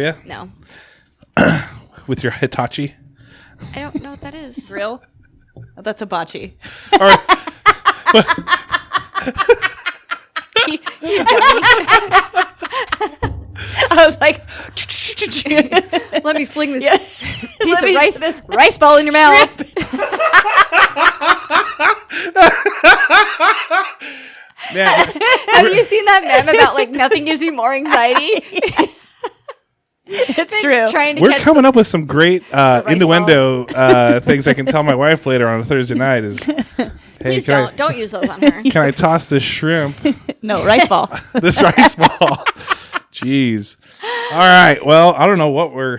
you? No. With your Hitachi? I don't know what that is. Real? Oh, that's a bocce. Or, I was like, Let me fling this piece of rice ball in your mouth. man, Have you seen that meme about like nothing gives me more anxiety? it's true. Trying to we're catch coming up with some great innuendo ball. things I can tell my wife later on a Thursday night. Is hey, Please can don't use those on her. can I toss this shrimp? No, rice ball. This rice ball. Jeez. All right. Well, I don't know what we're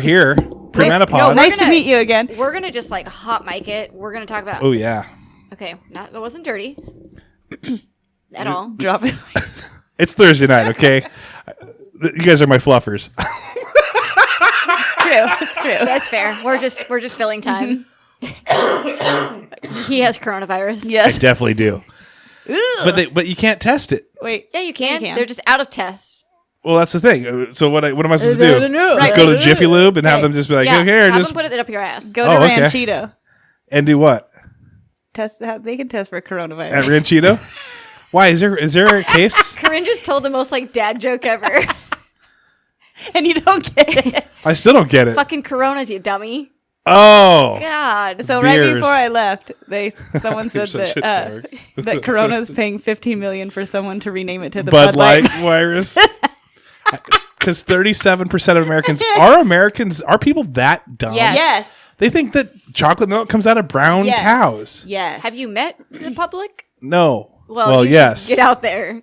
here. Premenopause. No, Nice to meet you again. We're gonna just like hot mic it. We're gonna talk about. Oh yeah. Okay, that wasn't dirty at all. Drop it. It's Thursday night. Okay. You guys are my fluffers. It's true. It's true. That's fair. We're just filling time. He has coronavirus. I Yes. definitely do. But you can't test it. Wait. Yeah, you can. You can. They're just out of tests. Well, that's the thing. So what am I supposed to do? know. Just go to Jiffy Lube and have them just be like, Yeah, okay, have just them put it up your ass. Go to Oh, okay. Ranchito. and do what They can test for coronavirus. at Ranchito? Why is there a case? Corinne just told the most like dad joke ever. And you don't get it. I still don't get it. Fucking Coronas, you dummy. Oh, God. So right Beers. before I left, someone said such a that dork. that Corona's paying $15 million for someone to rename it to the Bud Bud Light. Light virus. Because 37% of Americans are people that dumb? Yes. They think that chocolate milk comes out of brown Yes. cows. Yes. Have you met the public? No. Well, you should yes. get out there.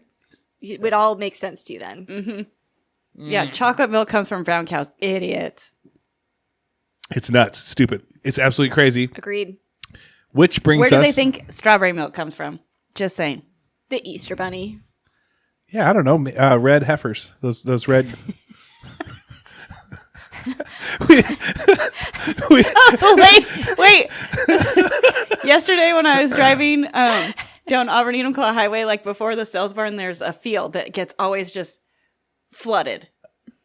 It would all make sense to you then. Mm-hmm. Yeah, chocolate milk comes from brown cows. Idiots. It's nuts. It's stupid. It's absolutely crazy. Agreed. Which brings Where us... do they think strawberry milk comes from? Just saying. The Easter Bunny. Yeah, I don't know. Red heifers. Those red... Wait. Yesterday when I was driving down Auburn Enumclaw Highway, like before the sales barn, there's a field that gets always just flooded,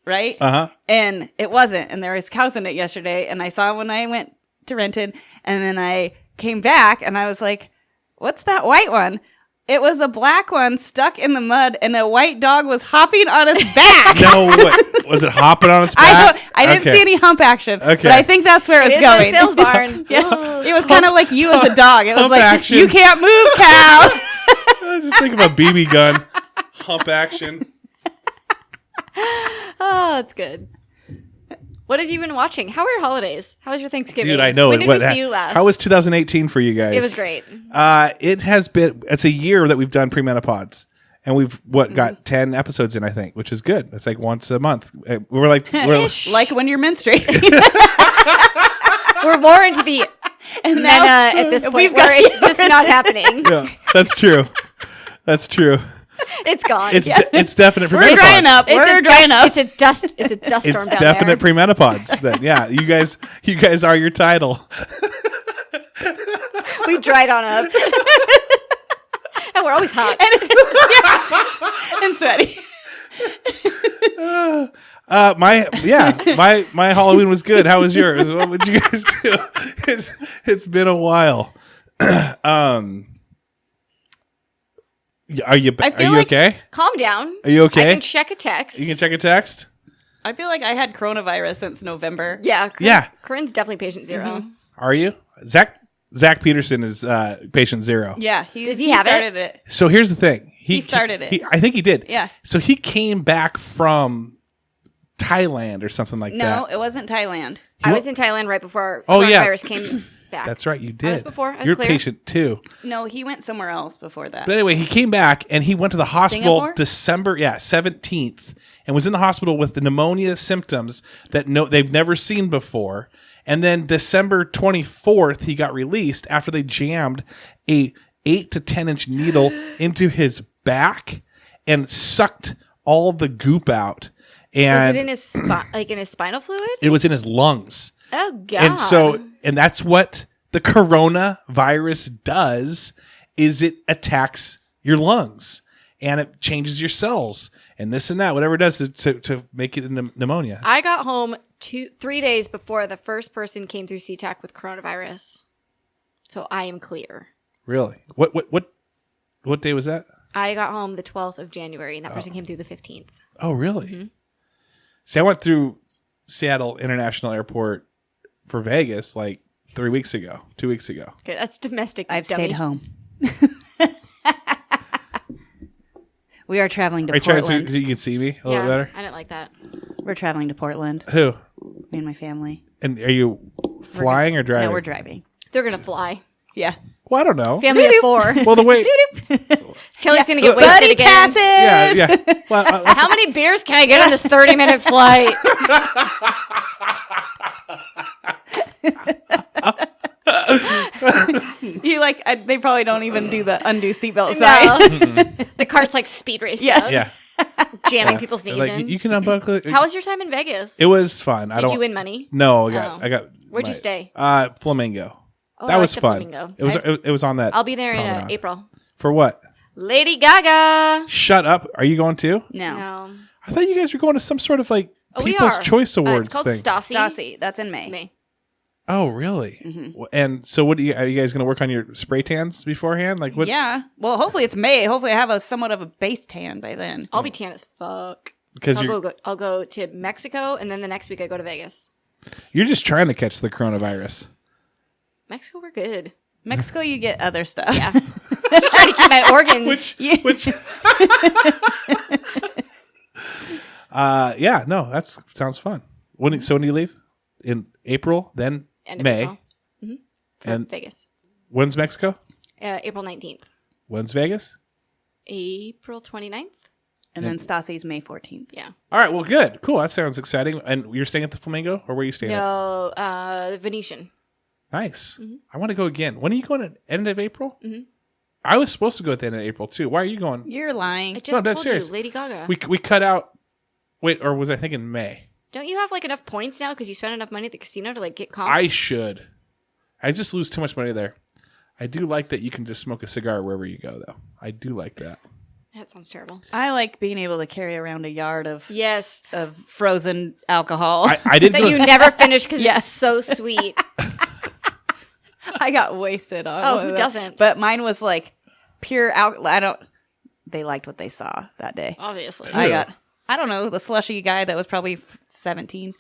right? Uh-huh. And it wasn't. And there was cows in it yesterday. And I saw when I went to Renton. And then I came back and I was like, what's that white one? It was a black one stuck in the mud, and a white dog was hopping on its back. No, what? Was it hopping on its back? I didn't see any hump action, Okay. but I think that's where it was It is going. the sales barn. Yeah, it was kind of like you as a dog. It was Hump like, action. you can't move, cow. I just think of a BB gun. Hump action. Oh, that's good. What have you been watching? How are your holidays? How was your Thanksgiving? Dude, I know. When did we see you last? How was 2018 for you guys? It was great. It has been, it's a year that we've done Premenopause. And we've, got 10 episodes in, I think, which is good. It's like once a month. We're like Like when you're menstruating. We're more into the meta at this point where it's just not happening. yeah, that's true. That's true. It's gone. It's definite premenopause. We're drying up. We're drying up. It's a dust storm It's down definite there. premenopause. Then yeah, you guys are your title. We dried on up. And we're always hot. And sweaty. My Halloween was good. How was yours? What would you guys do? It's been a while. Are you like- okay? Calm down. Are you okay? I can check a text. You can check a text. I feel like I had coronavirus since November. Yeah. Yeah. Corinne's definitely patient 0. Mm-hmm. Are you? Zach Peterson is patient 0. Yeah. Does he have started it? So here's the thing. He started it. I think he did. Yeah. So he came back from Thailand or something like that. No, it wasn't Thailand. I was in Thailand right before Oh, yeah. coronavirus came back. That's right. You did. was before. I was You're clear. patient too. No, he went somewhere else before that. But anyway, he came back and he went to the hospital Singapore? December 17th and was in the hospital with the pneumonia symptoms that they've never seen before. And then December 24th, he got released after they jammed a 8 to 10 inch needle into his back and sucked all the goop out. Was And it in his in his spinal fluid? it was in his lungs. Oh God. And that's what the coronavirus does, is it attacks your lungs. and it changes your cells and this and that, whatever it does to make it into pneumonia. I got home 3 days before the first person came through SeaTac with coronavirus. So I am clear. Really? What day was that? I got home the 12th of January, and that person came through the 15th. Oh, really? Mm-hmm. See, I went through Seattle International Airport for Vegas like 2 weeks ago. Okay, that's domestic. I've dummy. stayed home. We are traveling to Are you trying Portland. so you can see me a little better? I didn't like that. We're traveling to Portland. Who? Me and my family. And are you flying or driving? No, we're driving. They're going to fly. Yeah. Well, I don't know. Family of 4. Well, the way. Kelly's going to get wasted Buddy again. passes. Yeah. Well, How many beers can I get on this 30-minute flight? You they probably don't even do the undo seatbelt sign. No. The cart's like speed race. Yeah. yeah. Jamming people's knees Like, in. you can unbuckle it. How was your time in Vegas? It was fun. Did you win money? No, Oh. I got. Where'd you stay? Flamingo. Oh, That I was like the fun. Flamingo. It was on that. I'll be there in promenade. April. For what? Lady Gaga. Shut up. Are you going too? No. I thought you guys were going to some sort of like Oh, we People's are. Choice Awards It's called thing. Stassi. Stassi. That's in May. May. Oh, really? Mm-hmm. And so, are you guys going to work on your spray tans beforehand? Like what? Yeah. Well, hopefully it's May. Hopefully I have a somewhat of a base tan by then. I'll be tan as fuck. Because I'll go to Mexico, and then the next week I go to Vegas. you're just trying to catch the coronavirus. Mexico, we're good. Mexico, you get other stuff. Yeah. Just trying to keep my organs. Which yeah, no, that sounds fun. When do you leave? In April, then End of May. April. Mm-hmm. For And- Vegas. When's Mexico? April 19th. When's Vegas? April 29th? And then Stassi's May 14th. Yeah. All right, well, good. Cool, that sounds exciting. And you're staying at the Flamingo? Or where are you staying at? No, Venetian. Nice. Mm-hmm. I want to go again. When are you going at end of April? Mm-hmm. I was supposed to go at the end of April, too. Why are you going? You're lying. I just that's told serious. you, Lady Gaga. We cut out... Wait, or was I thinking May? Don't you have like enough points now because you spent enough money at the casino to like get comps? I should. I just lose too much money there. I do like that you can just smoke a cigar wherever you go, though. I do like that. That sounds terrible. I like being able to carry around a yard of Yes. of frozen alcohol. I did That go... you never finish because Yeah. it's so sweet. I got wasted on. Oh, one who of them. doesn't? But mine was like pure alcohol. They liked what they saw that day. Obviously. I don't know, the slushy guy that was probably 17.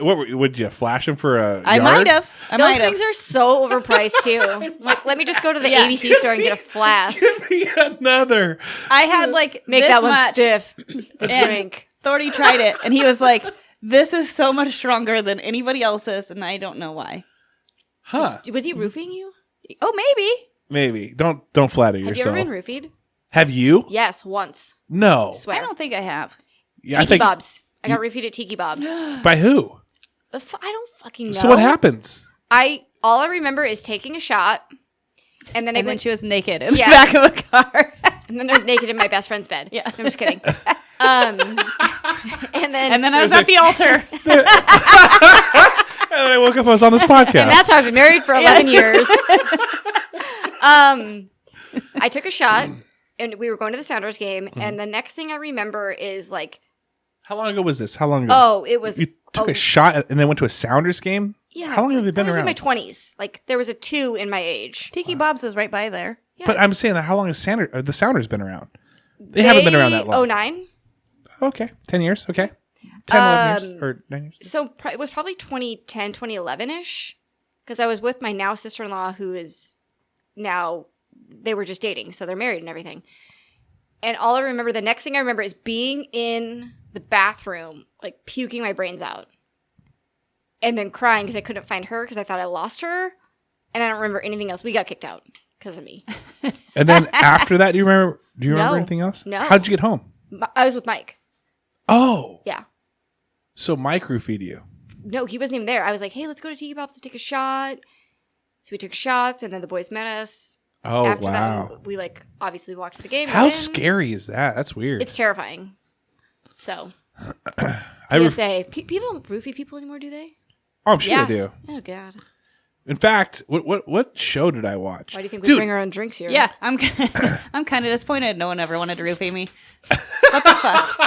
Would you flash him for a I yard? might have. Those things are so overpriced too. Like, let me just go to the Yeah. ABC store and get a flask. Give me another. I had like Make this that one much, stiff. The and drink. Thorny tried it, and he was like, "This is so much stronger than anybody else's," and I don't know why. Huh. Was he roofing you? Oh, maybe. Maybe. Don't flatter Have yourself. you ever been roofied? Have you? Yes, once. No. Swear. I don't think I have. Yeah, Tiki Bob's. I got roofied at Tiki Bob's. By who? I don't fucking know. So what happens? All I remember is taking a shot, and then I And then went. she was naked in Yeah. the back of a car. And then I was naked in my best friend's bed. Yeah. I'm just kidding. And then And then I was at the altar. And then I woke up, I was on this podcast. And that's how I've been married for 11 years. I took a shot, and we were going to the Sounders game, and the next thing I remember is like, How long ago was this? How long ago? oh, it was. You took a shot and then went to a Sounders game? Yeah. How long have they been I was around? in my 20s. Like, there was a 2 in my age. Tiki Bob's is right by there. Yeah. But I'm saying that how long has the Sounders been around? They haven't been around that long. 09. Okay. 10 years. Okay. 10, 11 years. Or 9 years. So it was probably 2010, 2011-ish. Because I was with my now sister-in-law, who is now, they were just dating. So they're married and everything. And all I remember, the next thing I remember is being in the bathroom, like puking my brains out. And then crying because I couldn't find her because I thought I lost her. And I don't remember anything else. We got kicked out because of me. And then after that, do you remember No. anything else? No. How'd you get home? I was with Mike. Oh. Yeah. So Mike roofied you. No, he wasn't even there. I was like, hey, let's go to Tiki Bob's to take a shot. So we took shots, and then the boys met us. Oh, After wow. that, we like obviously walked to the game. How got in. scary is that? That's weird. It's terrifying. So, I PSA, people roofie people anymore, do they? Oh, I'm sure Yeah. they do. Oh, God. In fact, what show did I watch? Why do you think we bring our own drinks here? Yeah, I'm kind of disappointed. No one ever wanted to roofie me. What the fuck?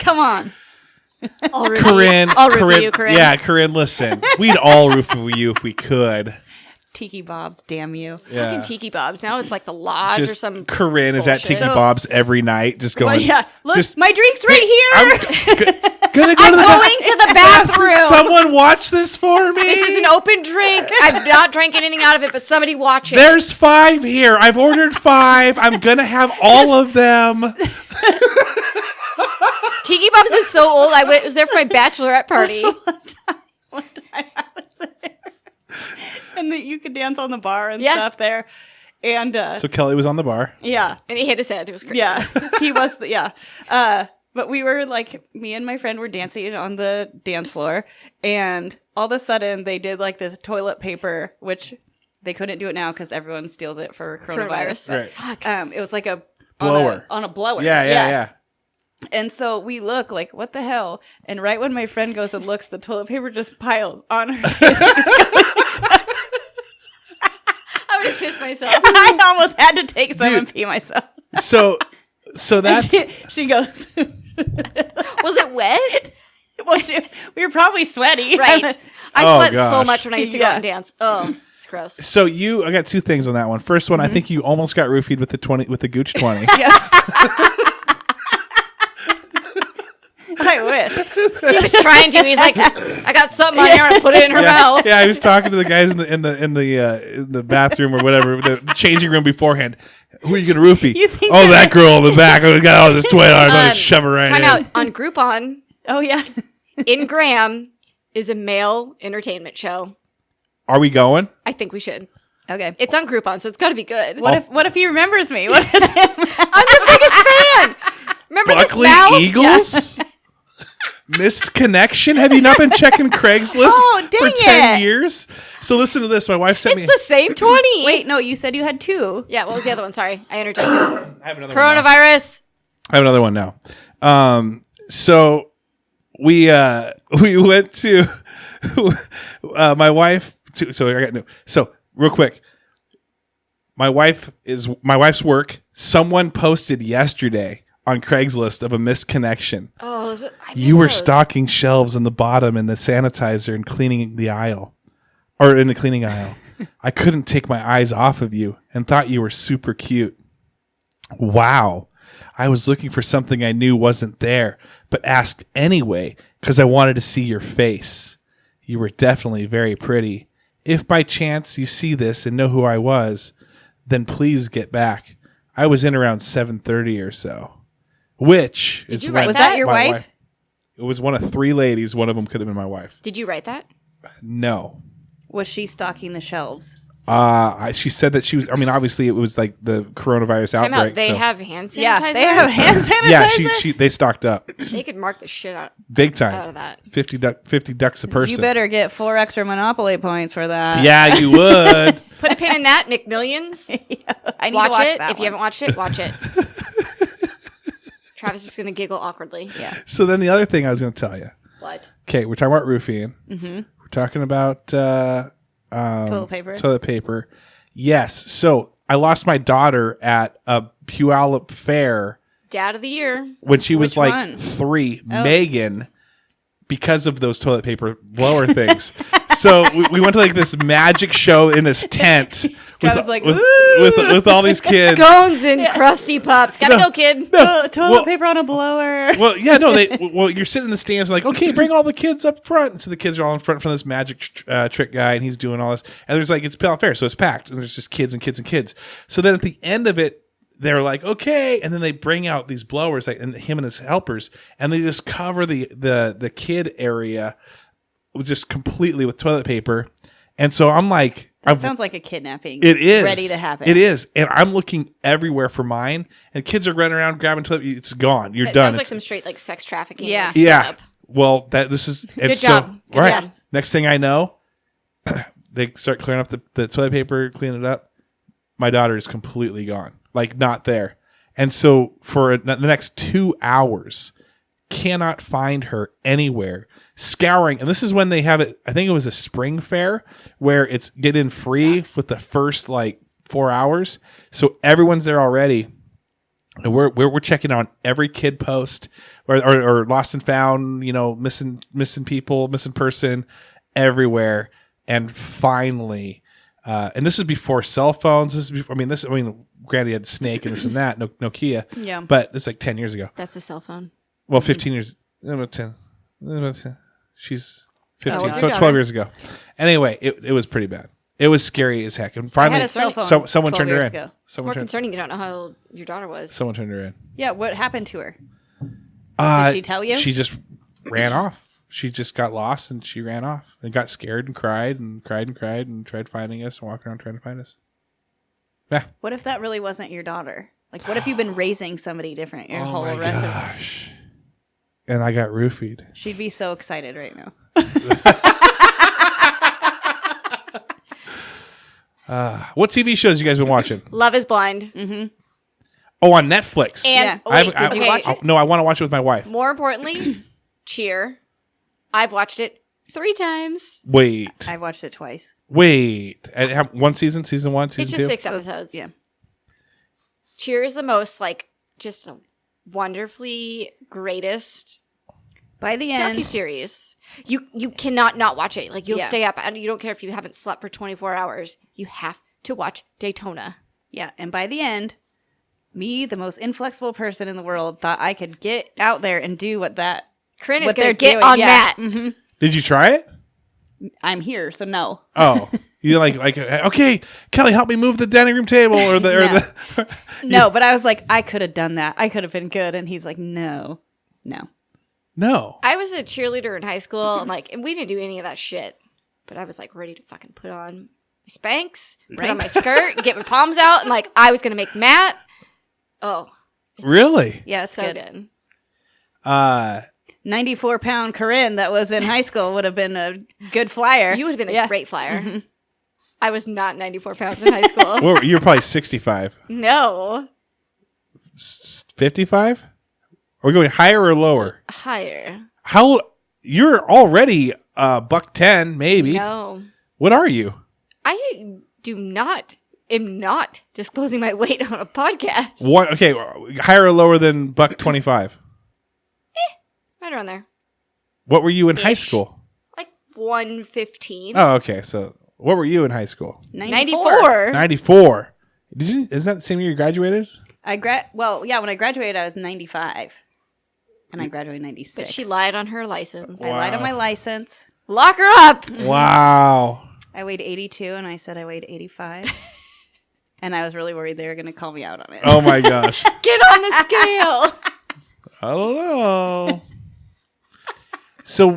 Come on. I'll review Corinne, I'll review you, Corinne. Yeah, Corinne, listen. We'd all roofie you if we could. Tiki Bob's, damn you. Yeah. Fucking Tiki Bob's. Now it's like the lodge or some Corinne is at bullshit. Tiki Bob's every night, just going. Well, yeah, look, just- my drink's right here. Gonna go I'm to the going to the bathroom. Someone watch this for me. This is an open drink. I've not drank anything out of it, but somebody watch it. There's 5 here. I've ordered 5. I'm gonna have all of them. Tiki Bob's is so old. I was there for my bachelorette party. One time I was there. And that you could dance on the bar and Yeah. stuff there. And So Kelly was on the bar. yeah. And he hit his head. It was crazy. Yeah. He was yeah. But we were like, me and my friend were dancing on the dance floor, and all of a sudden they did like this toilet paper, which they couldn't do it now because everyone steals it for coronavirus. Right. Fuck. It was like a Blower. on a blower. Yeah. And so we look like, what the hell? And right when my friend goes and looks, the toilet paper just piles on her face. I would have pissed myself. I almost had to take some Dude. and pee myself. So And that's she goes, Was it wet? well, we were probably sweaty. Right. I Oh, sweat so gosh. much when I used to go Yeah. out and dance. Oh, it's gross. so I got 2 things on that one. First one, I think you almost got roofied with the Gooch 20. I wish. He was trying to. He's like, I got something on here and put it in her mouth. Yeah, I was talking to the guys in the bathroom or whatever, the changing room beforehand. Who are you gonna roofie? You think Oh, that girl in the back. Oh, got all this toilet. I'm gonna shove her right Time in. out. On Groupon, Oh, yeah. in Graham is a male entertainment show. Are we going? I think we should. Okay. It's on Groupon, so it's got to be good. What if he remembers me? What if I'm the biggest fan. Remember Buckley this mouth? Eagles? Missed connection? Have you not been checking Craigslist Oh, for dang 10 it. years? So listen to this. My wife sent It's me. the same 20. Wait, no, you said you had 2. Yeah, what was the other one? Sorry, I interjected. I have another one now. Coronavirus. I have another one now. So we went to my wife. So I got new. So real quick, my wife's work. Someone posted yesterday on Craigslist of a missed connection. Oh, You were stocking shelves in the bottom and the sanitizer and cleaning the aisle, or in the cleaning aisle. I couldn't take my eyes off of you and thought you were super cute. Wow. I was looking for something I knew wasn't there, but asked anyway because I wanted to see your face. You were definitely very pretty. If by chance you see this and know who I was, then please get back. I was in around 7:30 or so. Which Did is you when write Was that? that your my wife? It was one of 3 ladies. One of them could have been my wife. Did you write that? No. Was she stocking the shelves? She said that she was. I mean, obviously, it was like the coronavirus Time outbreak. out. They so- have hand sanitizer. Yeah, they have hand sanitizer. Yeah, they stocked up They could mark the shit out big of time. that. 50 ducks a person. You better get 4 extra Monopoly points for that. Yeah, you would. Put a pin in that, McMillions. I need Watch, to watch it. that If you one. haven't watched it, watch it. Travis is just going to giggle awkwardly. Yeah. So then the other thing I was going to tell you. What? Okay, we're talking about roofing. Mm-hmm. We're talking about Toilet paper. Toilet paper. Yes. So I lost my daughter at a Puyallup fair Dad of the year. when she was Which like one? 3. Oh. Megan, because of those toilet paper blower things. So we went to like this magic show in this tent Travis like, with, "Ooh." with all these kids. Scones and crusty pups. Gotta go, kid. No, Toilet well- paper on a blower. Well, yeah, no, you're sitting in the stands like, okay, bring all the kids up front. And so the kids are all in front from this magic trick guy, and he's doing all this. And there's like, it's Pale Fair, so it's packed, and there's just kids and kids and kids. So then at the end of it, they're like, okay, and then they bring out these blowers, like, and him and his helpers, and they just cover the kid area just completely with toilet paper. And so I'm like, Sounds like a kidnapping. it is ready to happen. It is, and I'm looking everywhere for mine, and kids are running around grabbing toilet. It's gone. You're It done. sounds like It's- some straight like sex trafficking. Yeah. like, yeah. setup. Well, this is and Good so, job. Good right. job. Next thing I know, they start clearing up the toilet paper, cleaning it up. My daughter is completely gone, like not there. And so for the next 2 hours, cannot find her anywhere. scouring. And this is when they have it. I think it was a spring fair where it's get in free with the first like 4 hours. So everyone's there already. And we're checking on every kid post or lost and found, missing people, missing person everywhere. And finally, and this is before cell phones. Granted, you had the Snake and this and that, Nokia. Yeah. But it's like 10 years ago. That's a cell phone. Well, 15 years. 10. She's 15. what's So your 12 daughter? years ago. Anyway, it was pretty bad. It was scary as heck. And I finally, had a cell phone. someone 12 turned her years in. ago. More concerning. You don't know how old your daughter was. Someone turned her in. Yeah, what happened to her? Did she tell you? She just ran off. She just got lost and she ran off and got scared and cried and cried and cried and tried finding us and walked around trying to find us. Yeah. What if that really wasn't your daughter? Like, what if you've been raising somebody different your whole my rest gosh. And I got roofied. She'd be so excited right now. What TV shows you guys been watching? Love is Blind. Oh, on Netflix. And Yeah. wait, did you watch it? No, I want to watch it with my wife. More importantly, Cheer. I've watched it 3 times. Wait. I've watched it twice. And one season? Season 1? Season It's 2? just 6 So it's- episodes. Yeah. Cheer is the most just a wonderfully greatest By the end, docuseries. You cannot not watch it. Like you'll Yeah. stay up and you don't care if you haven't slept for 24 hours. You have to watch Daytona. yeah, and by the end, me, the most inflexible person in the world, thought I could get out there and do what Corinne is what going they're to get doing. on Yeah. that. Did you try it? I'm here, so no. Oh. You okay, Kelly, help me move the dining room table or the No, but I was like, I could have done that. I could have been good. And he's like, no. No. I was a cheerleader in high school and we didn't do any of that shit. But I was ready to fucking put on my Spanx, put on my skirt, get my palms out, and I was going to make Matt. Oh. Really? Yeah, it's so good. good. 94-pound Corinne that was in high school would have been a good flyer. You would have been a Yeah. great flyer. I was not 94 pounds in high school. Well, you're probably 65. No. 55? Are we going higher or lower? Higher. How you're already $110 maybe. No. What are you? I am not disclosing my weight on a podcast. What? Okay, higher or lower than $125? Right around there. What were you in high Ish. school? 115. Oh, okay. So, what were you in high school? 94. 94. Isn't that the same year you graduated? When I graduated, I was 95. And I graduated 96. But she lied on her license. I lied on my license. Lock her up. Wow. I weighed 82 and I said I weighed 85. And I was really worried they were going to call me out on it. Oh my gosh. Get on the scale. I don't know. So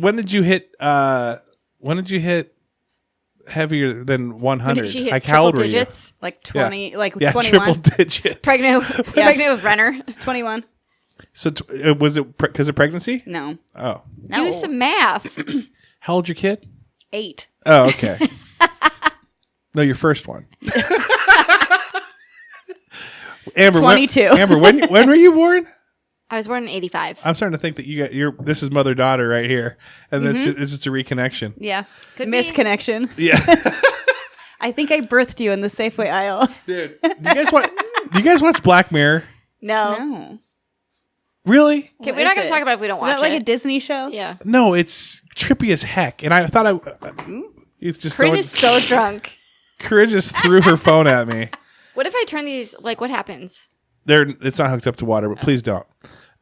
when did you hit? When did you hit heavier than 100? When did she hit how old triple were digits? Like 20, like you? Yeah, 21. triple digits. Pregnant with Renner. 21. So was it because of pregnancy? No. Oh, No. Do some math. how old's your kid? 8. Oh, okay. No, your first one. Amber, 22. Amber, when were you born? I was born in 85. I'm starting to think that this is mother daughter right here, and it's just a reconnection. Yeah. Could be. Misconnection. Yeah, I think I birthed you in the Safeway aisle. dude. Do you guys watch Black Mirror? No. No. Really? Okay, What we're not is going to it? talk about it if we don't Is watch that like a it. Disney show? Yeah. No, it's trippy as heck. And I thought it's just Corinne is so drunk. Corinne just threw her phone at me. What if I turn these, what happens? It's not hooked up to water, but please don't.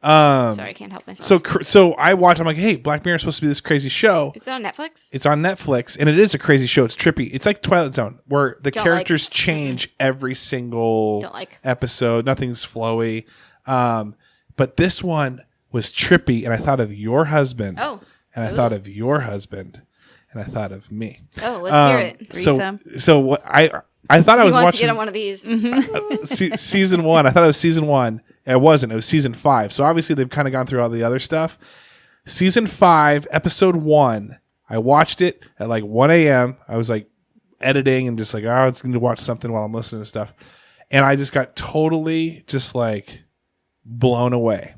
Sorry, I can't help myself. So I watched. I'm like, hey, Black Mirror is supposed to be this crazy show. Is it on Netflix? It's on Netflix, and it is a crazy show. It's trippy. It's like Twilight Zone, where the Don't characters change every single Don't like. episode. Nothing's flowy. But this one was trippy, and I thought of your husband. Oh. And I thought of your husband, and I thought of me. Oh, let's hear it. So what I thought I He was wants watching to get on one of these. season 1. I thought it was season 1. It wasn't. It was season 5. So obviously they've kind of gone through all the other stuff. Season 5, episode 1. I watched it at 1 a.m. I was editing and just I was going to watch something while I'm listening to stuff. And I just got totally just blown away.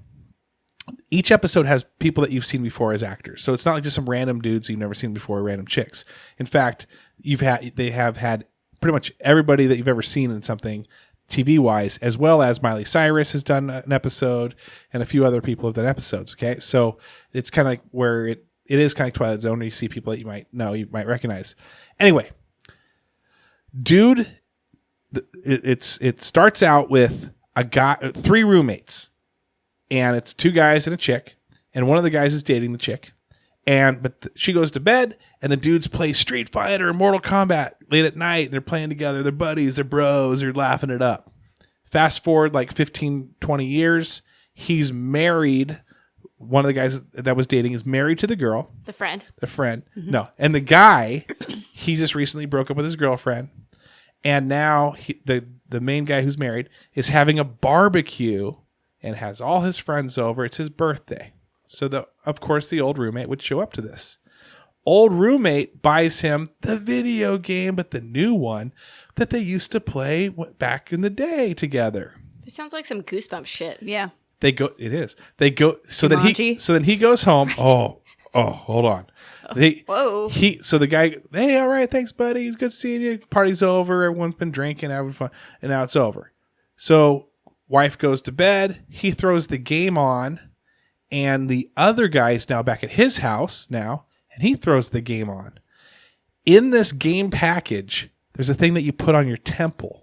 each episode has people that you've seen before as actors. So it's not like just some random dudes you've never seen before, random chicks. In fact, they have had pretty much everybody that you've ever seen in something TV wise, as well as Miley Cyrus has done an episode and a few other people have done episodes. Okay. So it's kind of like where it is kind of Twilight Zone where you see people that you might know, you might recognize. Anyway, dude, it starts out with a guy, 3 roommates, and it's 2 guys and a chick, and one of the guys is dating the chick, but she goes to bed, and the dudes play Street Fighter or Mortal Kombat late at night, and they're playing together. They're buddies, they're bros, they're laughing it up. Fast forward like 15, 20 years, he's married. One of the guys that was dating is married to the girl. The friend. Mm-hmm. No. And the guy, he just recently broke up with his girlfriend. And now the main guy who's married is having a barbecue and has all his friends over. It's his birthday. So, of course, the old roommate would show up to this. Old roommate buys him the video game, but the new one that they used to play back in the day together. This sounds like some Goosebumps shit. Yeah. It is. They go, so then he goes home. Right. Oh, hold on. Whoa. So the guy, hey, all right, thanks, buddy. It's good seeing you. Party's over. Everyone's been drinking, having fun, and now it's over. So wife goes to bed. He throws the game on, and the other guy's now back at his house now, and he throws the game on. In this game package, there's a thing that you put on your temple.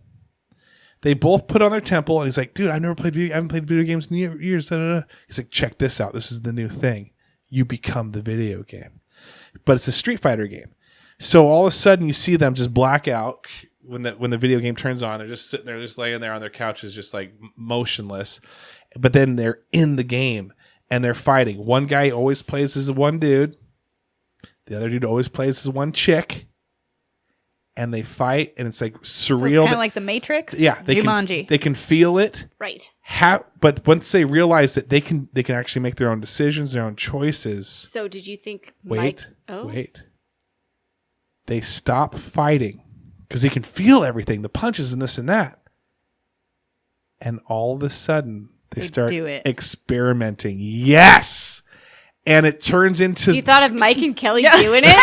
They both put on their temple, and he's like, dude, I haven't played video games in years. He's like, check this out. This is the new thing. You become the video game. But it's a Street Fighter game. So all of a sudden you see them just black out when the video game turns on. They're just sitting there, just laying there on their couches, just like motionless. But then they're in the game and they're fighting. One guy always plays as one dude. The other dude always plays as one chick. And they fight, and it's like surreal. So it's kind of like the Matrix. Yeah, Jumanji. They can feel it, right? But once they realize that they can actually make their own decisions, their own choices. So, did you think? Wait. They stop fighting because they can feel everything, the punches and this and that, and all of a sudden they start experimenting. Yes, and it turns into. So you thought of Mike and Kelly doing it?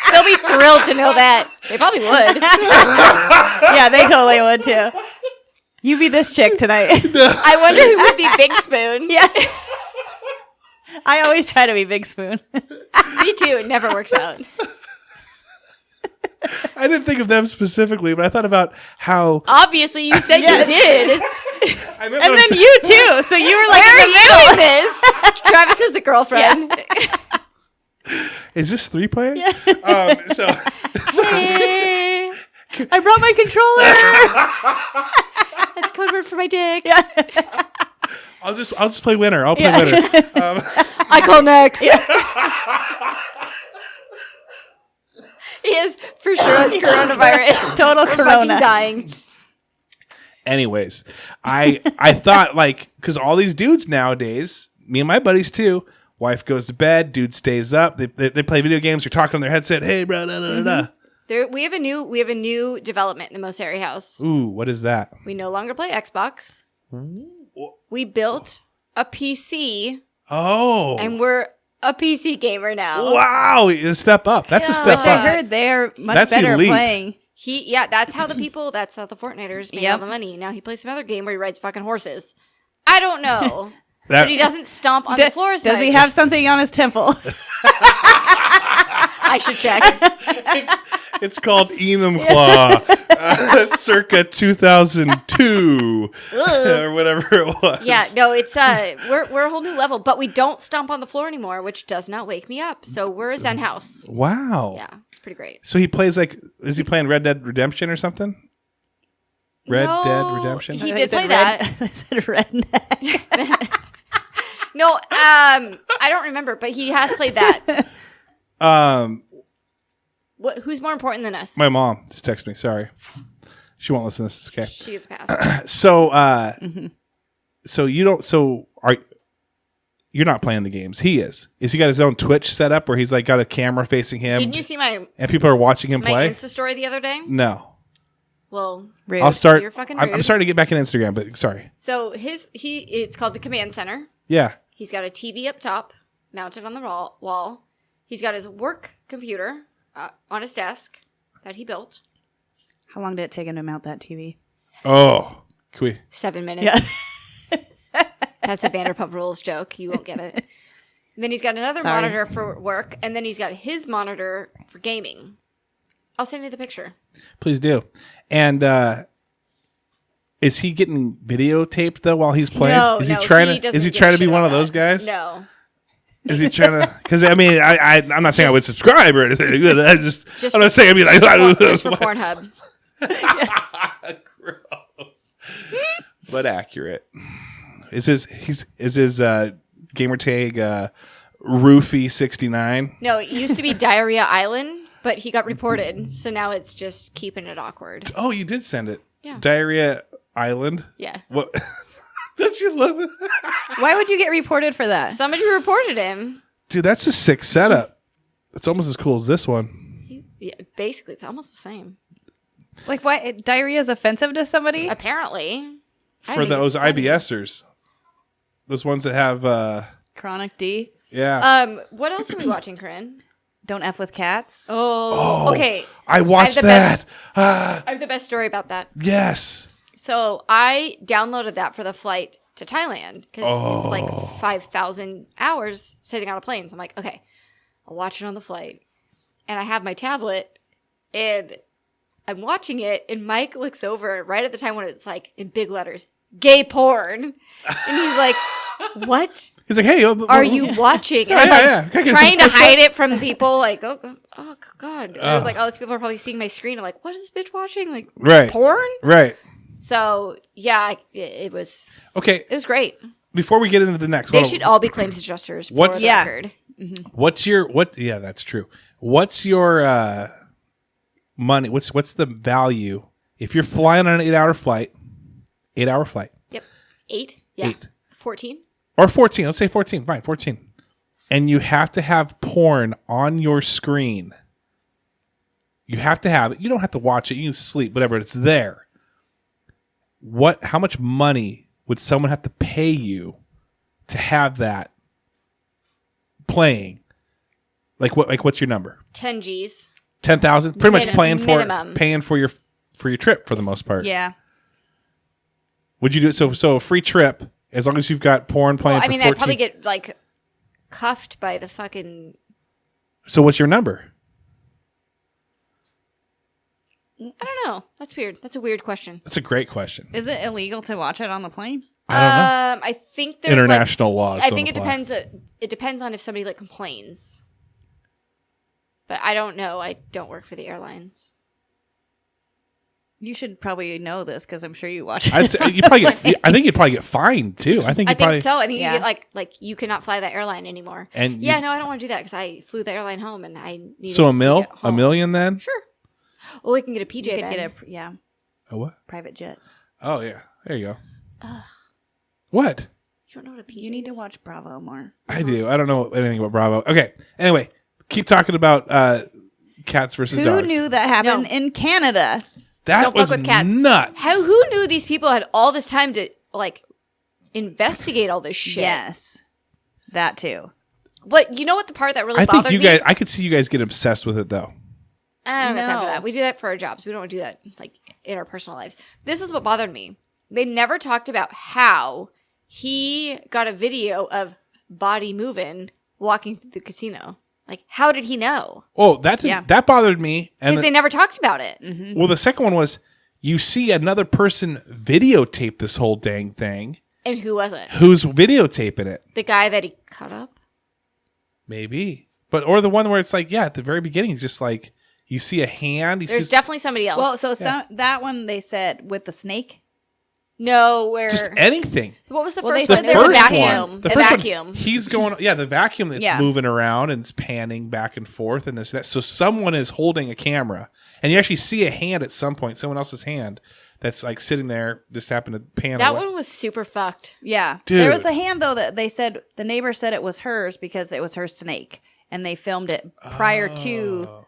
They'll be thrilled to know that. They probably would. Yeah, they totally would too. You be this chick tonight. I wonder who would be Big Spoon. Yeah. I always try to be Big Spoon. Me too. It never works out. I didn't think of them specifically, but I thought about how. Obviously, you said you did. And then you too. So you were like, where are you in this? Travis is the girlfriend. Yeah. Is this 3-player? Yeah. Hey. I brought my controller. That's code word for my dick. Yeah. I'll just play winner. I'll play winner. I call next. Yeah. He is for sure has coronavirus. Total corona. Dying. Anyways, I thought because all these dudes nowadays, me and my buddies too. Wife goes to bed, dude stays up. They play video games. You're talking on their headset. Hey, bro, da da da. We have a new development in the Moseri house. Ooh, what is that? We no longer play Xbox. We built a PC. Oh, and we're a PC gamer now. Wow, a step up. That's a step up. I heard they're much better elite. Playing. That's how the Fortniters make all the money. Now he plays some other game where he rides fucking horses. I don't know. But he doesn't stomp on the floors. Does he have something on his temple? I should check. It's called Enumclaw, circa 2002 or whatever it was. Yeah, no, it's we're a whole new level, but we don't stomp on the floor anymore, which does not wake me up. So we're a Zen house. Wow. Yeah, it's pretty great. So he plays is he playing Red Dead Redemption or something? Dead Redemption? He did play that. I said redneck. No, I don't remember, but he has played that. Who's more important than us? My mom just texted me. Sorry, she won't listen to this. It's okay. She gets passed. So you don't. So you're not playing the games. He is. Is he got his own Twitch set up where he's got a camera facing him? Didn't you see and people are watching him play? My Insta story the other day? No. Well, rude. I'll start. You're fucking rude. I'm starting to get back in Instagram, but sorry. So it's called the Command Center. Yeah. He's got a TV up top, mounted on the wall. He's got his work computer on his desk that he built. How long did it take him to mount that TV? Oh, can we? 7 minutes. Yeah. That's a Vanderpump Rules joke. You won't get it. And then he's got another Sorry. monitor for work, and then he's got his monitor for gaming. I'll send you the picture. Please do. And is he getting videotaped though while he's playing? No, is he no, trying he to? Is doesn't he give trying a to be shit one about of those that. guys? No. Is he trying to? Because I mean, I'm not saying I would subscribe or anything. Just I'm not saying I'd be like, Just for Pornhub. Gross, but accurate. Is his gamer tag Roofy 69? No, it used to be Diarrhea Island, but he got reported, so now it's just keeping it awkward. Oh, you did send it. Yeah. Diarrhea Island. Yeah. What? Don't you love it? Why would you get reported for that? Somebody reported him. Dude, that's a sick setup. It's almost as cool as this one. Yeah, basically, it's almost the same. Like, why diarrhea is offensive to somebody? Apparently. I For think those it's funny. IBSers. Those ones that have, Chronic D. yeah. What else are we watching, Corinne? Don't F with cats. Oh, okay. I watched the that. I have the best story about that. Yes. So I downloaded that for the flight to Thailand because it's like 5,000 hours sitting on a plane. So I'm like, okay, I'll watch it on the flight. And I have my tablet and I'm watching it. And Mike looks over right at the time when it's like in big letters, gay porn. And he's like, what He's like, hey. are you watching? And Yeah, I'm like yeah. trying to hide it from people. Like, oh God. I was like, oh, these people are probably seeing my screen. I'm like, what is this bitch watching? Like Right. porn? Right. So yeah, it was Okay. great. Before we get into the next They one, should all be claims adjusters for What's- the Yeah. record. yeah, that's true. What's your money? What's the value if you're flying on an 8-hour flight? 8-hour flight. Yep. 8? Yeah. 8. 14? Or 14. Let's say 14. Fine, 14. And you have to have porn on your screen. You have to have it. You don't have to watch it. You can sleep, whatever. It's there. How much money would someone have to pay you to have that playing? What's your number? 10 G's. 10,000? Pretty much Minimum. paying for your trip for the most part. Yeah. Would you do it so a free trip as long as you've got porn playing Well, I for mean, 14? I'd probably get like cuffed by the fucking. So what's your number? I don't know. That's weird. That's a weird question. That's a great question. Is it illegal to watch it on the plane? I don't know. I think there's International laws. I don't think it apply. depends. It depends on if somebody like complains. But I don't know. I don't work for the airlines. You should probably know this because I'm sure you watch it. I'd say you probably get. I think you'd probably get fined too. I think I you probably. think so. I think Yeah. you get like you cannot fly that airline anymore. And Yeah, no, I don't want to do that because I flew the airline home and I need. So a million then? Sure. Oh, we can get a PJ. You could then. get a A what? private jet. Oh yeah, there you go. Ugh. What? You don't know what a PJ? You need to watch Bravo more. I do. I don't know anything about Bravo. Okay. Anyway, keep talking about cats versus Who dogs. knew that happened No. in Canada? That Don't was fuck with cats. nuts. Who knew these people had all this time to like investigate all this shit? Yes. That too. But you know what the part that really I bothered think you me? guys. I could see you guys get obsessed with it though. I don't have time for No. that. We do that for our jobs. We don't do that like in our personal lives. This is what bothered me. They never talked about how he got a video of body moving walking through the casino. Like, how did he know? Oh, that Yeah. that bothered me. And Because they never talked about it. Mm-hmm. well, the second one was you see another person videotape this whole dang thing. And who was it? Who's videotaping it? The guy that he cut up? Maybe, or the one where it's like, yeah, at the very beginning, it's just like you see a hand. You There's see definitely somebody else. Well, so that one they said with the snake. no, where just anything. what was the Well, first they one? said There was a first vacuum. one. The a first one, vacuum. he's going. Yeah, the vacuum that's Yeah. moving around and it's panning back and forth and this and that. So someone is holding a camera, and you actually see a hand at some point, someone else's hand that's like sitting there, just happened to pan. That away. one was super fucked. Yeah. Dude. There was a hand though that they said the neighbor said it was hers because it was her snake, and they filmed it prior to Oh.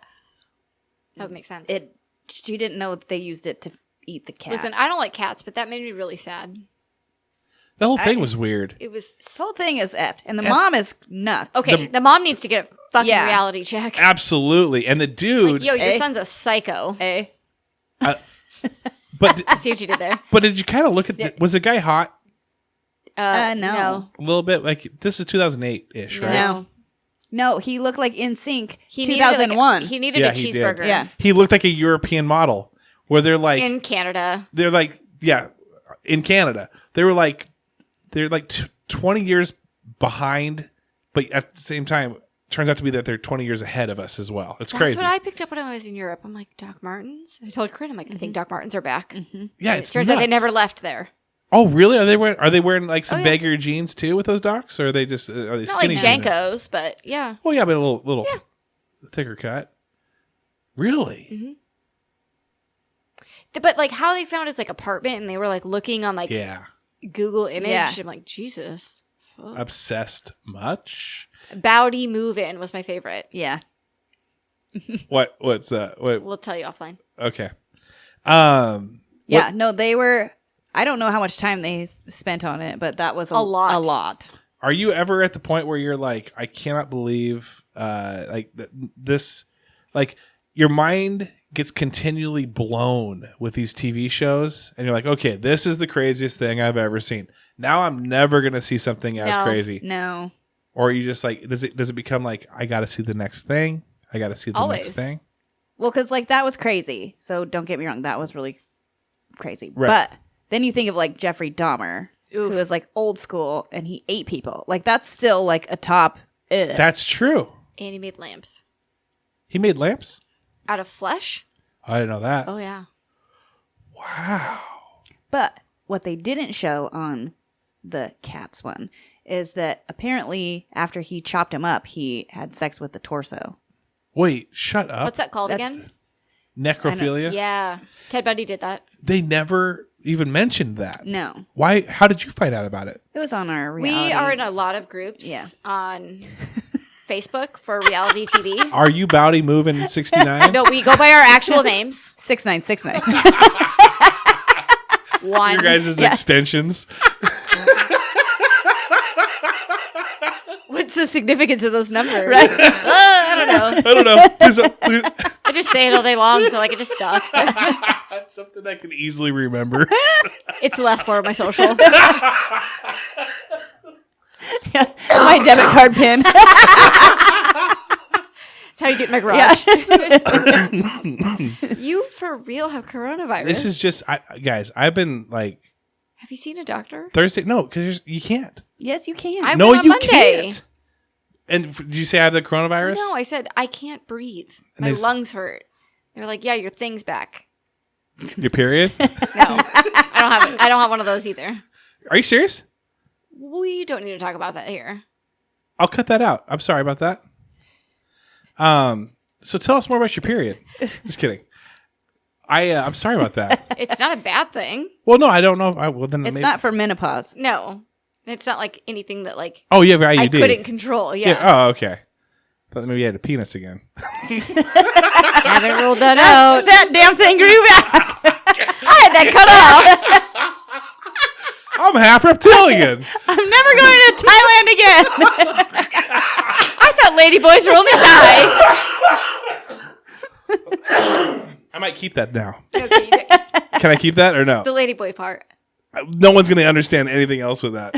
That would make sense. it. She didn't know that they used it to eat the cat. Listen, I don't like cats, but that made me really sad. The whole thing was weird. It was This whole thing is effed. And the mom is nuts. okay. The mom needs to get a fucking Yeah. reality check. Absolutely. And the dude, Like, yo, your Eh? son's a psycho. Hey. but See what you did there? but did you kind of look at was the guy hot No. a little bit? Like this is 2008 ish, right? No. No, he looked like In Sync He 2001. He needed Yeah, a he did. cheeseburger. Yeah. He looked like a European model, where they're like In Canada. they're like in Canada they're like 20 years behind, but at the same time turns out to be that they're 20 years ahead of us as well. It's That's crazy. what I picked up when I was in Europe. I'm like, Doc Martens? I told Corinne, I'm like, I think Doc Martens are back. Yeah, It it's turns out they nuts. never left there. Oh, really? Are they wearing like some Oh, yeah. baggier jeans too with those docs, or are they just are they Not skinny like jeans? Jankos, but yeah. Well, yeah, but a little thicker cut. Really? But like how they found his like apartment and they were like looking on like Yeah. Google image. Yeah. I'm like, Jesus. Fuck. Obsessed much? Bowdy Move In was my favorite. Yeah. What's that? What? We'll tell you offline. Okay. Yeah. No, they were. I don't know how much time they spent on it, but that was A lot. A lot. Are you ever at the point where you're like, I cannot believe, this, like, your mind gets continually blown with these TV shows, and you're like, okay, this is the craziest thing I've ever seen. Now I'm never gonna see something as No. crazy. No. Or are you just like, does it become like, I got to see the next thing? I got to see the Always. next thing. Well, because like that was crazy. So don't get me wrong, that was really crazy. Right. But then you think of like Jeffrey Dahmer, Oof. who was like old school, and he ate people. Like that's still like a top. Ugh. That's true. And he made lamps He made lamps. out of flesh. I didn't know that. Oh yeah. Wow. But what they didn't show on the cats one is that apparently after he chopped him up, he had sex with the torso. Wait, shut up. What's that called That's- again? Necrophilia? Yeah. Ted Bundy did that. They never even mentioned that. No, Why? How did you find out about it? it was on our reality. We are in a lot of groups Yeah. on Facebook for reality TV. Are you Bowdy moving 69? No, we go by our actual names. 6969. One. Your guys' extensions. What's the significance of those numbers? Right. I don't know. I don't know. Please. I just say it all day long, so like it just stuck. That's something I can easily remember. It's the last part of my social. It's my debit card pin. That's how you get in my garage. You for real have coronavirus? This is just, guys. I've been like Have you seen a doctor? Thursday. No, because you can't. Yes, you can. I No, went on you Monday. can't. And did you say I have the coronavirus? No, I said I can't breathe. And My they s- lungs hurt. They're like, yeah, your thing's back. Your period? No, I don't have one of those either. Are you serious? We don't need to talk about that here. I'll cut that out. I'm sorry about that. So tell us more about your period. Just kidding. I'm sorry about that. It's not a bad thing. Well, no, I don't know. Well, then It's maybe. not for menopause. No, it's not like anything that like Oh, you have your IED. I couldn't control. Yeah, Oh, okay. Thought maybe you had a penis again. haven't ruled that out. That damn thing grew back. I had that cut off. I'm half reptilian. I'm never going to Thailand again. I thought ladyboys were only Thai. I might keep that now. Okay, Can I keep that or no? the ladyboy part. No one's going to understand anything else with that.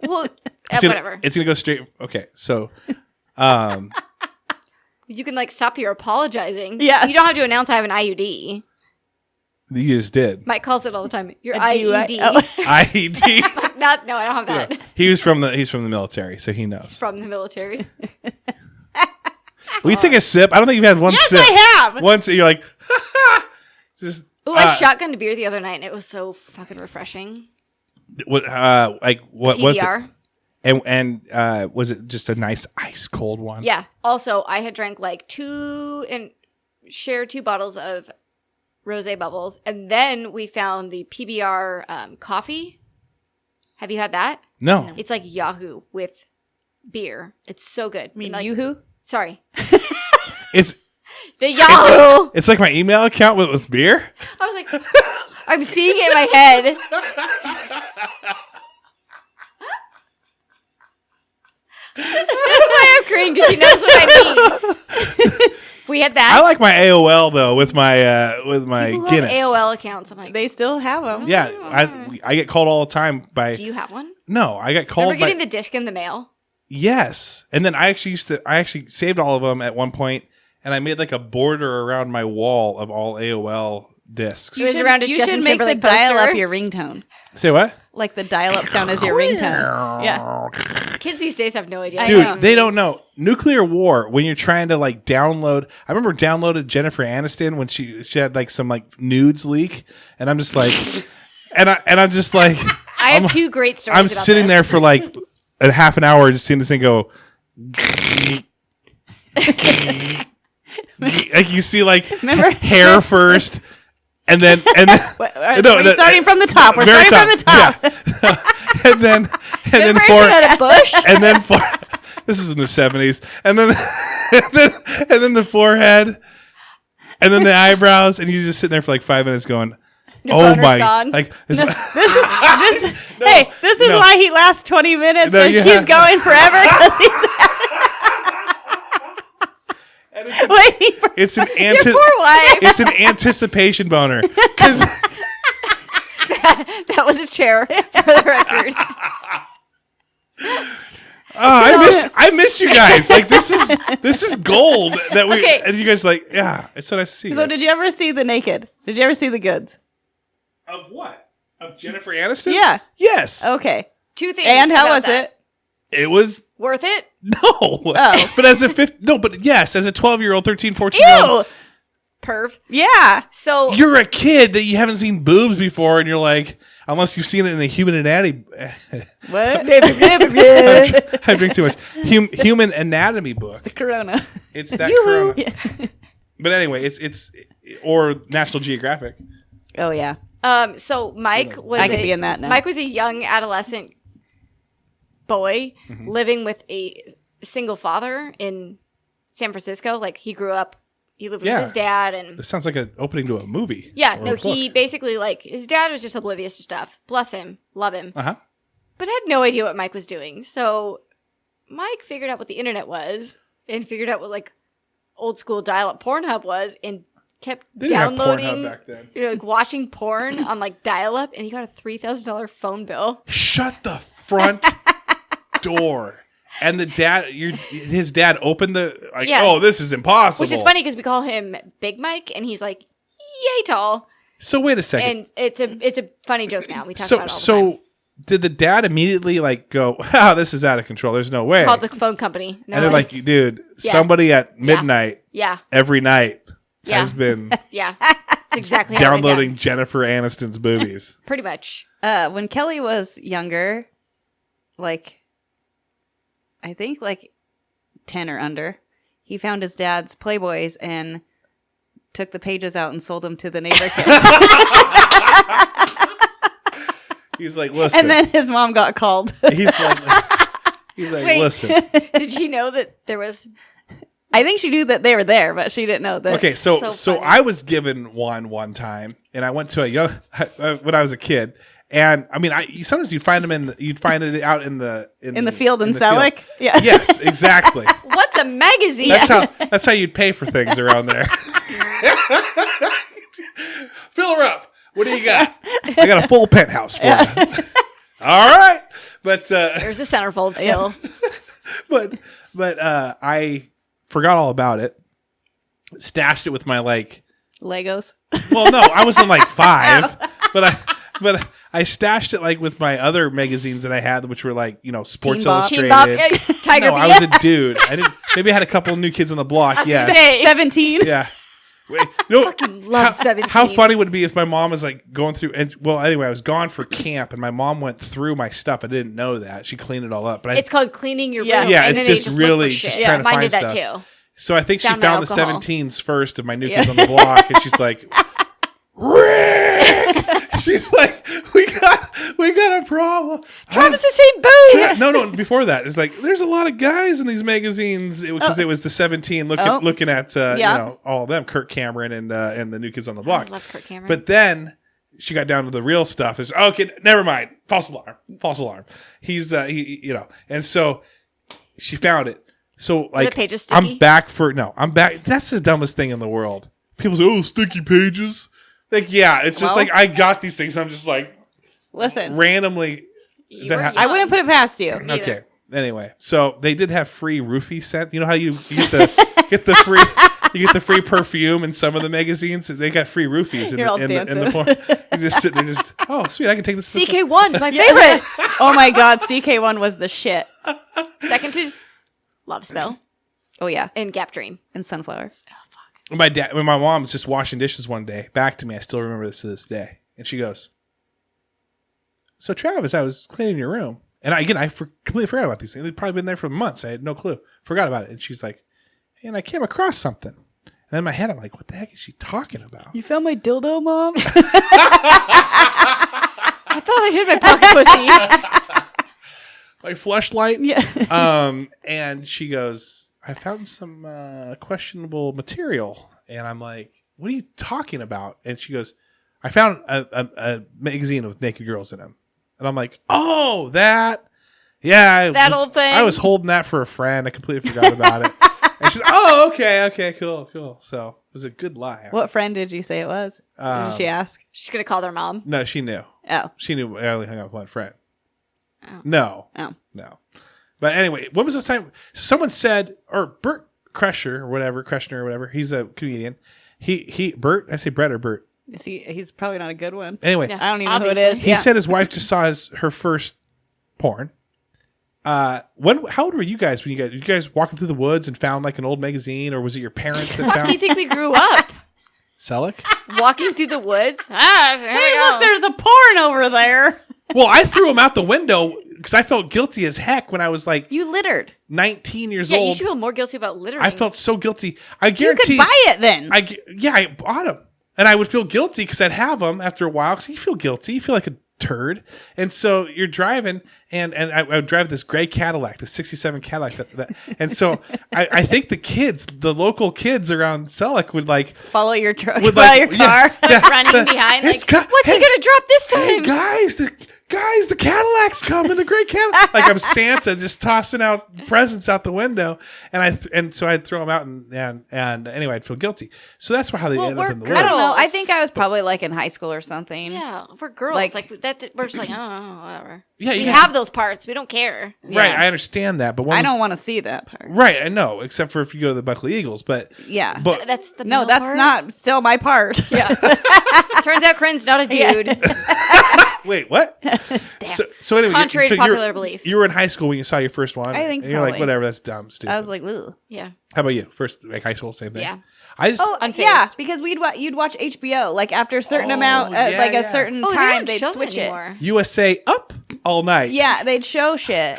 Well, It's gonna- whatever. It's going to go straight. Okay, so You can like stop your apologizing. Yeah. You don't have to announce I have an IUD. you just did. Mike calls it all the time. Your A DUI. IED. Oh. IED. No, I don't have that. He's from the military, so he knows. From the military. Will you take a sip? I don't think you've had one Yes, sip. I have. Once you're like, just Oh, I shotgunned a beer the other night and it was so fucking refreshing. what was it? PBR. And was it just a nice ice cold one? Yeah. Also, I had drank like shared 2 bottles of rosé bubbles, and then we found the PBR coffee. Have you had that? No. It's like Yahoo with beer. It's so good. I mean, like, Yoo-hoo? Sorry, It's the Yahoo. it's like my email account with beer. I was like, I'm seeing it in my head. why I'm crying, because she knows what I mean. We had that. I like my AOL though with my People who Guinness. have AOL accounts. I'm like, They still have them. Yeah, I get called all the time by. do you have one? No, I got called Remember by. getting the disc in the mail? Yes, and then I actually saved all of them at one point, and I made like a border around my wall of all AOL discs. It was around a You Justin should make the Timberlake dial up poster. your ringtone. Say what? Like the dial up sound is your ringtone. Yeah. Kids these days have no idea. I Dude, know. they don't know. Nuclear War, when you're trying to like download, I remember downloaded Jennifer Aniston when she had like some like nudes leak, and I'm just like, and I'm just like, I have two great stories. I'm about sitting this. there for like a half an hour just seeing this thing go. Like you see like hair first, and then We're starting from the top. We're very starting from the top. yeah. and then Jennifer for Aniston had a bush. and then for this is in the 70s, and then and then the forehead, and then the eyebrows, and you're just sitting there for like 5 minutes going, Your oh boner's my, gone. like This is no. why he lasts 20 minutes No, and you he's have- going forever because he's and it's, waiting for it's an Your poor wife. it's an anticipation boner because That was a chair, for the record. I miss you guys. Like this is gold that we. Okay. And you guys are like, yeah, it's so nice to see. You So guys. did you ever see The Naked? Did you ever see The Goods? Of what? Of Jennifer Aniston? Yeah. Yes. Okay. Two things. And how about was that. it? It was Worth it? no. Oh. But as a yes, as a 12-year-old, 13, 14-year-old, Ew. Perv. Yeah. So you're a kid that you haven't seen boobs before, and you're like, unless you've seen it in a human anatomy. What? I drink too much. Human anatomy book. The Corona. It's that Yoo-hoo. Corona. But anyway, it's or National Geographic. Oh yeah. So Mike was I could be in that now. Mike was a young adolescent boy Mm-hmm. living with a single father in San Francisco. Like he grew up, he lived Yeah. with his dad, and This sounds like an opening to a movie. yeah, or no, a book. he basically like his dad was just oblivious to stuff. Bless him, love him, Uh-huh. but had no idea what Mike was doing. So Mike figured out what the internet was and figured out what like old school dial-up Pornhub was and kept They didn't have downloading. Pornhub back then. You know, like watching porn on like dial-up, and he got a $3,000 phone bill. Shut the front door. And his dad opened the like. Yeah. Oh, this is impossible. Which is funny because we call him Big Mike, and he's like yay tall, So wait a second. and it's a funny joke now. We talk about it all the time. Did the dad immediately like go, "Wow, this is out of control. There's no way." Called the phone company, and they're like, "Dude, Yeah. somebody at midnight yeah, every night Yeah. has been yeah, that's exactly how it went downloading down. Jennifer Aniston's boobies." Pretty much. When Kelly was younger, like I think like 10 or under, he found his dad's Playboys and took the pages out and sold them to the neighbor kids. He's like, "Listen." And then his mom got called. he's like, Wait. "Listen." Did she know that there was? I think she knew that they were there, but she didn't know that. Okay, so so funny. I was given one time, and I went to a young when I was a kid, and I mean, sometimes you'd find them you'd find it out in the field in the Selleck? field. Yeah. Yes, exactly. What's a magazine? That's how you'd pay for things around there. Fill her up. What do you got? I got a full penthouse for you. All right, but There's a centerfold still. but I forgot all about it. Stashed it with my like. Legos. Well, no, I was in like 5, but I stashed it like with my other magazines that I had, which were like Sports Teen Bop. Teen Illustrated. Bob, Tiger No, Beat. I was a dude. I didn't. Maybe I had a couple of New Kids on the Block. Yes. Say, 17. Yeah. Wait, love 17. How funny would it be if my mom was like going through and anyway, I was gone for camp and my mom went through my stuff. I didn't know that. She cleaned it all up. But It's called cleaning your Yeah. room. Yeah, and it's then just they really look for just shit. trying to Mine find did that stuff. too. so I think she Found the found the alcohol. 17s first of my New Kids on the Block and she's like, Rick! She's like, we got a problem. Travis is saying boobs. No, before that, it's like there's a lot of guys in these magazines because it was the 17 looking at all of them, Kirk Cameron and the New Kids on the Block. I love Kirk Cameron. But then she got down to the real stuff. Is okay, never mind. False alarm. He's and so she found it. So the like, pages sticky? I'm back. That's the dumbest thing in the world. People say, "Oh, sticky pages." Like, yeah, it's just Well- like I got these things. I'm just like Listen, randomly. You that were how- I wouldn't put it past you. Okay. Anyway, so they did have free roofie scent. You know how you get the free. You get the free perfume in some of the magazines. They got free roofies in You're all the dancing. form. You just sit there, oh sweet, I can take this. CK1's my favorite. Oh my God, CK1 was the shit. Second to Love Spell Oh yeah, and Gap Dream. and Sunflower. When my mom was just washing dishes one day, back to me, I still remember this to this day, and she goes, "So Travis, I was cleaning your room, and I completely forgot about these things. They'd probably been there for months. I had no clue, forgot about it." And she's like, "And I came across something." And in my head, I'm like, "What the heck is she talking about?" You found my dildo, Mom? I thought I hit my pocket pussy. My fleshlight. Yeah. And she goes, "I found some questionable material." And I'm like, "What are you talking about?" And she goes, "I found a magazine with naked girls in them." And I'm like, "Oh, that. Yeah. That old thing. I was holding that for a friend. I completely forgot about it." And she's, "Oh, okay, cool. So it was a good lie." What friend did you say it was? What did she ask? She's going to call their mom. No, she knew. Oh. She knew I only hung out with one friend. Oh. No. Oh. No. But anyway, when was this time? So someone said, or Bert Kreischer or whatever, he's a comedian. Bert, I say Brett or Bert? He's probably not a good one. Anyway, Yeah. I don't even know Obviously. who it is. he said his wife just saw her first porn. How old were you guys when you guys walking through the woods and found like an old magazine, or was it your parents that How do you found think we grew up? Selleck? Walking through the woods? Here we Hey, go. look, there's a porn over there. Well, I threw him out the window because I felt guilty as heck when I was like You littered. 19 years Yeah, you old. should feel more guilty about littering. I felt so guilty. I You guarantee could buy it then. I bought them, and I would feel guilty because I'd have them after a while. Because you feel guilty, you feel like a turd, and so you're driving, and I would drive this gray Cadillac, the '67 Cadillac, and so I think the local kids around Selleck would like Follow your truck. would Follow like your car. running behind. Like, It's got- what's he hey, going to drop this time? Hey guys, the Cadillac's coming, the gray Cadillac. Like I'm Santa just tossing out presents out the window, and so I'd throw them out, and anyway, I'd feel guilty. So that's how they Well, ended up we're in the girls. woods. I don't know. I think I was probably like in high school or something. Yeah, we're girls. Like- Like that. We're just like, oh, whatever. Yeah, we you guys- have those parts. We don't care. Right, Yeah. I understand that, but I don't want to see that part. Right, I know, except for if you go to the Buckley Eagles, but Yeah. but That's the No, male that's part? not still my part. Yeah. Turns out Corinne's not a dude. wait, what? So anyway, Contrary to you're- popular belief. you were in high school when you saw your first one. I think and you're like, probably. whatever, that's dumb, stupid. I was like, ooh. Yeah. how about you? First, like high school, same thing. Yeah. I just Oh, Unfazed. yeah, because you'd watch HBO like after a certain amount, yeah, like yeah. a certain Oh, they time, don't they'd show that switch it. anymore. USA up all night. Yeah, they'd show shit.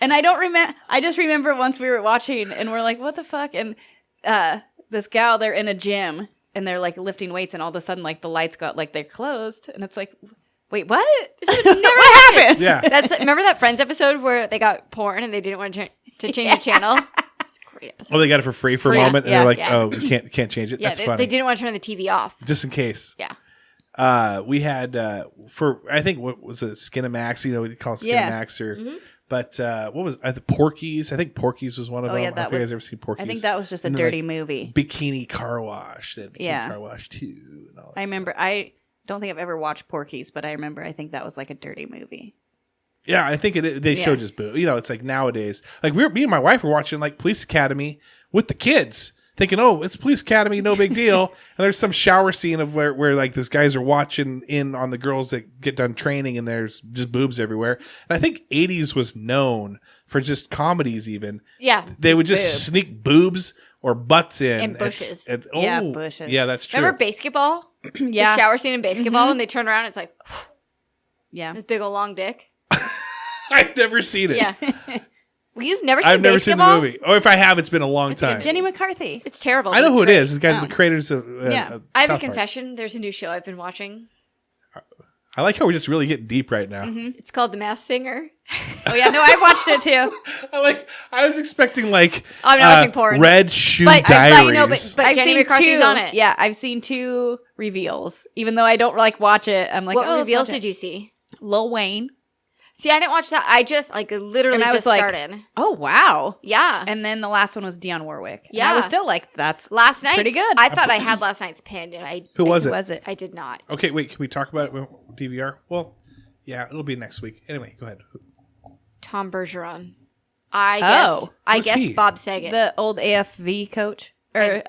And I don't remember. I just remember once we were watching, and we're like, "What the fuck?" And this gal, they're in a gym, and they're like lifting weights, and all of a sudden, like the lights go out, like they're closed, and it's like, "Wait, what? What happened?" Yeah. Remember that Friends episode where they got porn and they didn't want to change the channel? It's a great episode. Oh, they got it for free for a Free. moment, and Yeah, they're like, yeah. "Oh, you can't change it." Yeah, That's they funny. didn't want to turn the TV off. Just in case. Yeah. We had for I think what was it, Skinamax? You know, we call it Yeah. Skinamax, or but what was the Porky's? I think Porky's was one of Oh, them. yeah, I don't know if that you guys was- ever seen Porky's. I think that was just a And then, dirty like, movie. Bikini Car Wash. That Bikini Yeah. Car Wash 2. And all that I stuff. remember. I don't think I've ever watched Porky's, but I remember. I think that was like a dirty movie. Yeah, I think they Yeah. show just boo. You know, it's like nowadays. Like me and my wife were watching like Police Academy with the kids, thinking, "Oh, it's Police Academy, no big deal." And there's some shower scene of where like these guys are watching in on the girls that get done training, and there's just boobs everywhere. And I think '80s was known for just comedies. Even Yeah. they would just boobs. sneak boobs or butts in And bushes. Yeah, bushes. Yeah, that's true. Remember basketball? Yeah, The shower scene in basketball, and they turn around and it's like yeah. this big old long dick. I've never seen it. Yeah. Well, you've never seen I've never seen the basketball? movie. Or if I have, it's been a long time. Jenny McCarthy. It's terrible. I know but who it's it great. is. This guy's Oh. the creators of Yeah. I have South a Park. confession. There's a new show I've been watching. I like how we're just really getting deep right now. It's called The Masked Singer. Oh yeah, no, I watched it too. I was expecting like I'm not watching porn. Red Shoe But Diaries. but I've Jenny seen McCarthy's two. on it. Yeah, I've seen 2 reveals. Even though I don't like watch it, I'm like, What oh, let's reveals watch it. did you see? Lil Wayne. See, I didn't watch that. I just literally And I was just like, started. Oh, wow. Yeah. And then the last one was Dionne Warwick. And Yeah. I was still like, that's Last night, pretty good. I thought I had last night's pinned, and I Who was Who it? was it? I did not. Okay, wait. Can we talk about it with DVR? Well, yeah, it'll be next week. Anyway, go ahead. Tom Bergeron. I Who's guess he? Bob Saget. The old AFV coach. Or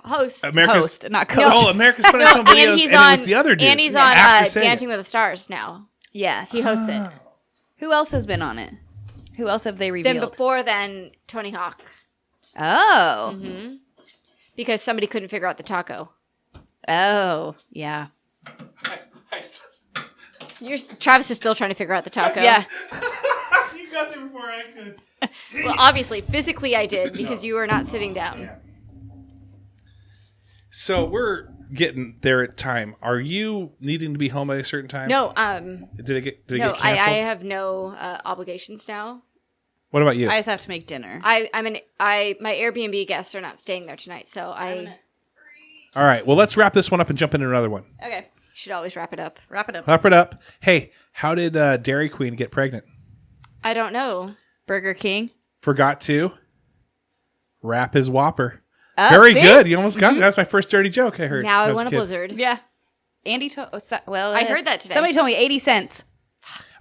host. host, not coach. Oh, America's Funniest Home Videos, and he's and on it was the other dude. And he's on after Saget. Dancing with the Stars now. Yes. He hosts it. Who else has been on it? Who else have they revealed? Then before then, Tony Hawk. Oh. Mm-hmm. Because somebody couldn't figure out the taco. Oh, yeah. Travis is still trying to figure out the taco. Yeah. You got there before I could. Well, obviously, physically I did because you were not sitting down. Yeah. So we're getting there at time. Are you needing to be home at a certain time? No, Did it get no, canceled? I have no obligations now. What about you? I just have to make dinner. My Airbnb guests are not staying there tonight, so I All right. Well, let's wrap this one up and jump into another one. Okay. should always wrap it up. Wrap it up. Wrap it up. Hey, how did Dairy Queen get pregnant? I don't know. Burger King. Forgot to wrap his Whopper. Oh, Very see? good. You almost got it. That's my first dirty joke I heard. Now when I was want a kid. blizzard. Yeah. Andy told. I heard that today. Somebody told me 80 cents.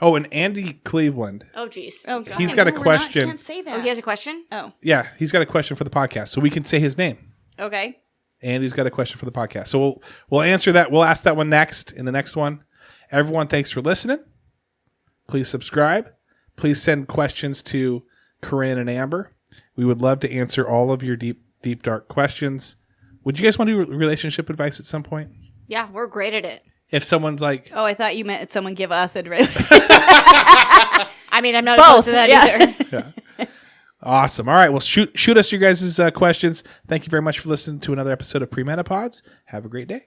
Oh, and Andy Cleveland. Oh, jeez. Oh, God. He's got a No, we're question. Not, can't say that. Oh, he has a question? Oh, Yeah, he's got a question for the podcast, so we can say his name. okay. Andy's got a question for the podcast, so we'll answer that. We'll ask that one next in the next one. Everyone, thanks for listening. Please subscribe. Please send questions to Corinne and Amber. We would love to answer all of your deep, dark questions. Would you guys want to do relationship advice at some point? Yeah, we're great at it. If someone's like, Oh, I thought you meant someone give us advice. I mean, I'm not opposed to that either. yeah. Awesome. All right. Well, shoot us your guys' questions. Thank you very much for listening to another episode of Premena Pods. Have a great day.